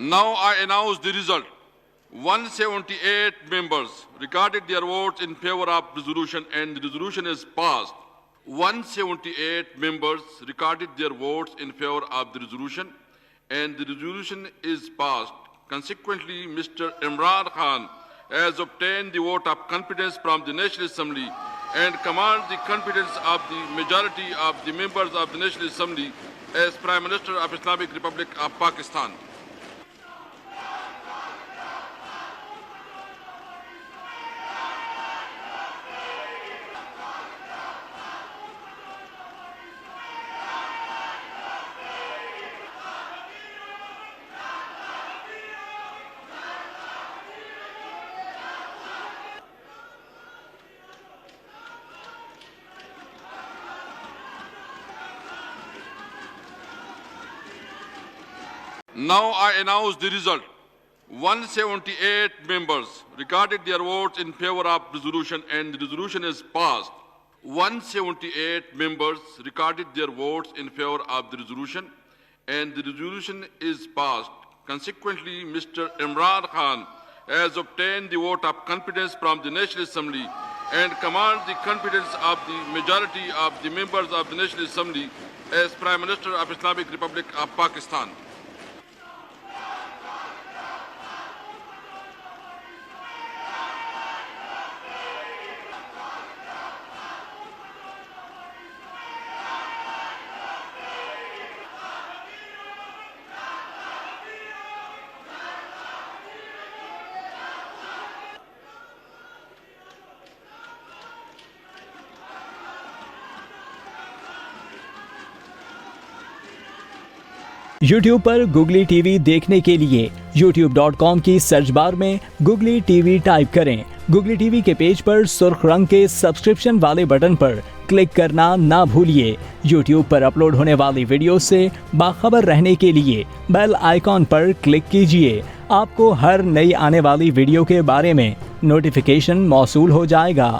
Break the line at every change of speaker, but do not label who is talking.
Now I announce the result. 178 members recorded their votes in favor of resolution and the resolution is passed. 178 members recorded their votes in favor of the resolution and the resolution is passed. Consequently, Mr. Imran Khan has obtained the vote of confidence from the National Assembly and commands the confidence of the majority of the members of the National Assembly as Prime Minister of Islamic Republic of Pakistan. Now I announce the result. 178 members recorded their votes in favor of resolution and the resolution is passed. 178 members recorded their votes in favor of the resolution and the resolution is passed. Consequently, Mr. Imran Khan has obtained the vote of confidence from the National Assembly and commands the confidence of the majority of the members of the National Assembly as Prime Minister of Islamic Republic of Pakistan.
YouTube पर googly TV देखने के लिए youtube.com की search bar में googly TV type करें। Googly TV के page पर सुर्ख रंग के सब्सक्रिप्शन वाले बटन पर क्लिक करना ना भूलिए। YouTube पर अपलोड होने वाली वीडियो से बाखबर रहने के लिए बेल आइकॉन पर क्लिक कीजिए। आपको हर नई आने वाली वीडियो के बारे में नोटिफिकेशन मौसूल हो जाएगा।